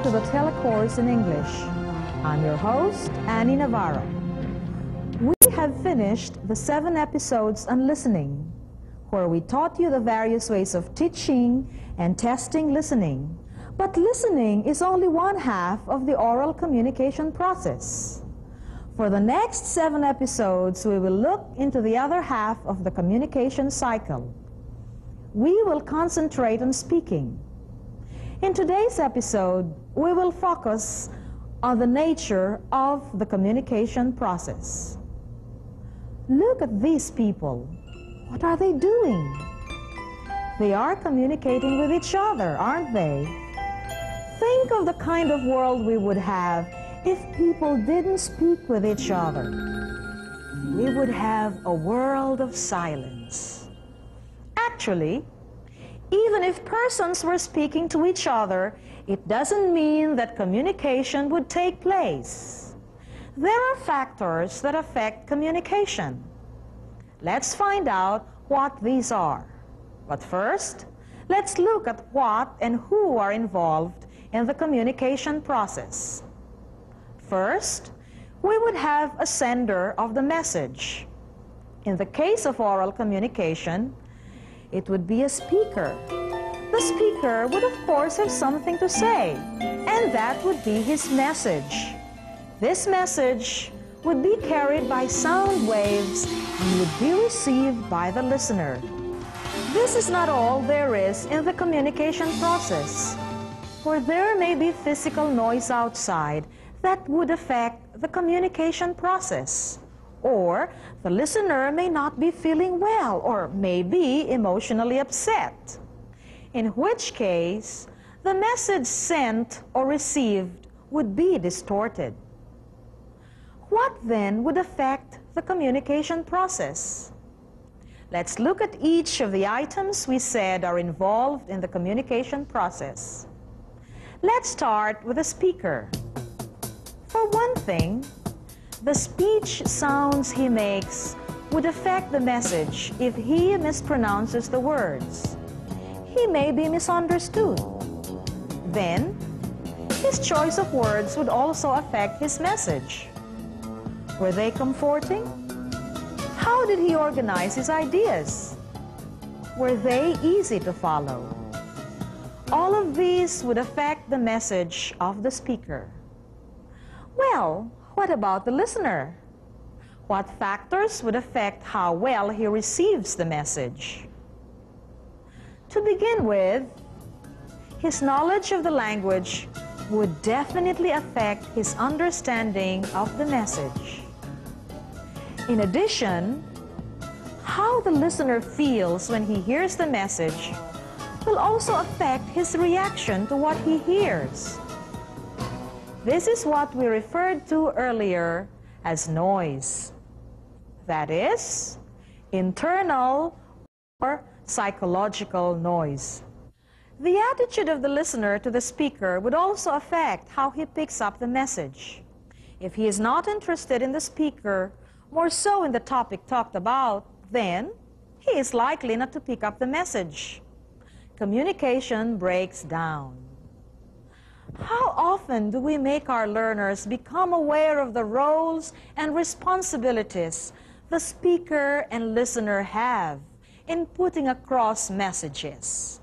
to the telecourse in English. I'm your host, Annie Navarro. We have finished the 7 episodes on listening, where we taught you the various ways of teaching and testing listening. But listening is only one half of the oral communication process. For the next 7 episodes, we will look into the other half of the communication cycle. We will concentrate on speaking. In today's episode, we will focus on the nature of the communication process. Look at these people. What are they doing? They are communicating with each other, aren't they? Think of the kind of world we would have if people didn't speak with each other. We would have a world of silence. Actually, even if persons were speaking to each other, it doesn't mean that communication would take place. There are factors that affect communication. Let's find out what these are. But first, let's look at what and who are involved in the communication process. First, we would have a sender of the message. In the case of oral communication, it would be a speaker. The speaker would, of course, have something to say, and that would be his message. This message would be carried by sound waves and would be received by the listener. This is not all there is in the communication process, for there may be physical noise outside that would affect the communication process. Or the listener may not be feeling well or may be emotionally upset, in which case the message sent or received would be distorted. What then would affect the communication process? Let's look at each of the items we said are involved in the communication process. Let's start with the speaker. For one thing, the speech sounds he makes would affect the message if he mispronounces the words. He may be misunderstood. Then, his choice of words would also affect his message. Were they comforting? How did he organize his ideas? Were they easy to follow? All of these would affect the message of the speaker. Well, what about the listener? What factors would affect how well he receives the message? To begin with, his knowledge of the language would definitely affect his understanding of the message. In addition, how the listener feels when he hears the message will also affect his reaction to what he hears. This is what we referred to earlier as noise. That is, internal or psychological noise. The attitude of the listener to the speaker would also affect how he picks up the message. If he is not interested in the speaker, more so in the topic talked about, then he is likely not to pick up the message. Communication breaks down. How often do we make our learners become aware of the roles and responsibilities the speaker and listener have in putting across messages?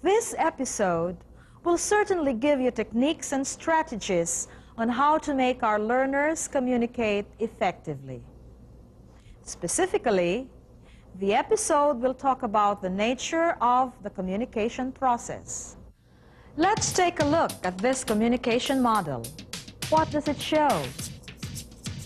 This episode will certainly give you techniques and strategies on how to make our learners communicate effectively. Specifically, the episode will talk about the nature of the communication process. Let's take a look at this communication model. What does it show?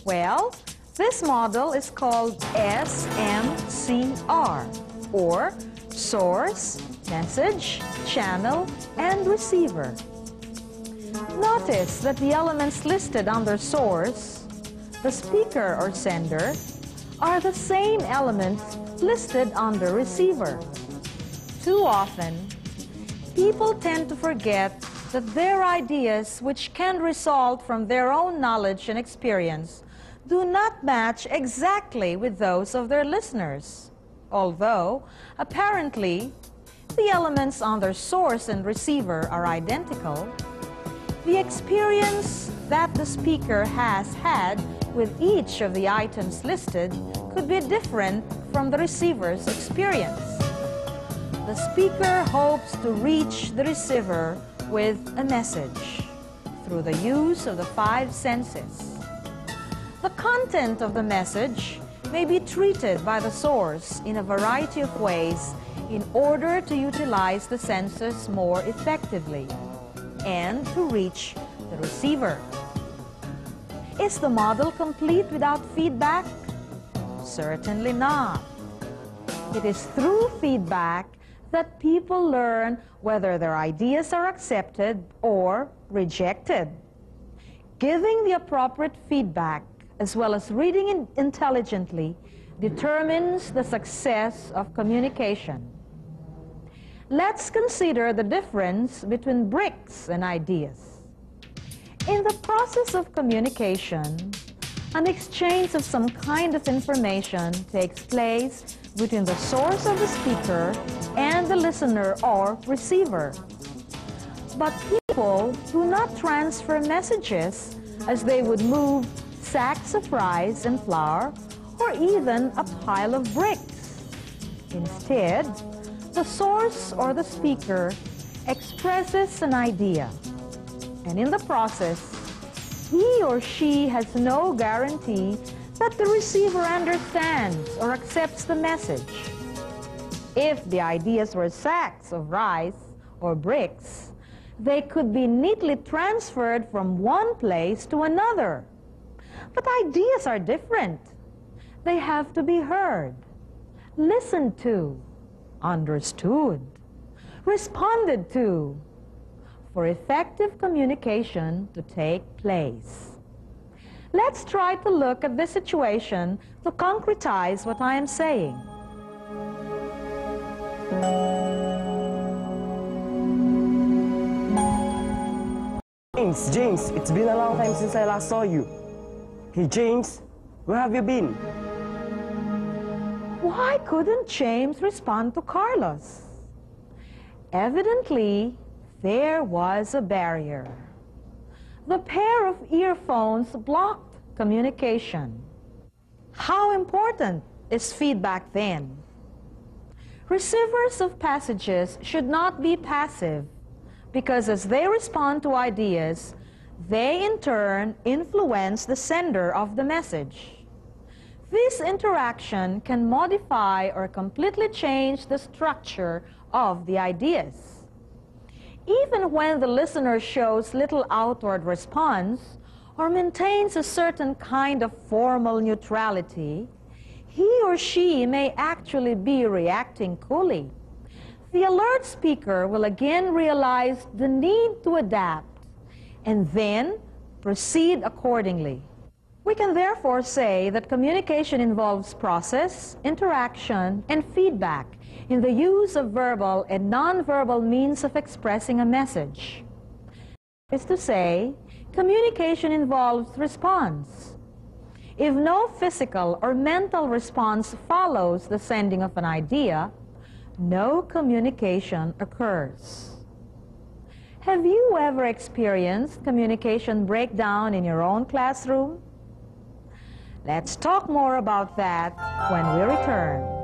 Well, this model is called SMCR, or Source, Message, Channel, and Receiver. Notice that the elements listed under Source, the speaker or sender, are the same elements listed under Receiver. Too often, people tend to forget that their ideas, which can result from their own knowledge and experience, do not match exactly with those of their listeners, although apparently the elements on their source and receiver are identical, the experience that the speaker has had with each of the items listed could be different from the receiver's experience. The speaker hopes to reach the receiver with a message through the use of the 5 senses. The content of the message may be treated by the source in a variety of ways in order to utilize the senses more effectively and to reach the receiver. Is the model complete without feedback? Certainly not. It is through feedback that people learn whether their ideas are accepted or rejected. Giving the appropriate feedback as well as reading intelligently determines the success of communication. Let's consider the difference between bricks and ideas. In the process of communication, an exchange of some kind of information takes place between the source of the speaker and the listener or receiver. But people do not transfer messages as they would move sacks of rice and flour or even a pile of bricks. Instead, the source or the speaker expresses an idea, and in the process, he or she has no guarantee that the receiver understands or accepts the message. If the ideas were sacks of rice or bricks, they could be neatly transferred from one place to another. But ideas are different. They have to be heard, listened to, understood, responded to, for effective communication to take place. Let's try to look at this situation to concretize what I am saying. James, it's been a long time since I last saw you. Hey, James, where have you been? Why couldn't James respond to Carlos? Evidently, there was a barrier. The pair of earphones blocked communication. How important is feedback then? Receivers of passages should not be passive, because as they respond to ideas, they in turn influence the sender of the message. This interaction can modify or completely change the structure of the ideas. Even when the listener shows little outward response or maintains a certain kind of formal neutrality, he or she may actually be reacting coolly. The alert speaker will again realize the need to adapt and then proceed accordingly. We can therefore say that communication involves process, interaction, and feedback in the use of verbal and non-verbal means of expressing a message. That is to say, communication involves response. If no physical or mental response follows the sending of an idea, no communication occurs. Have you ever experienced communication breakdown in your own classroom? Let's talk more about that when we return.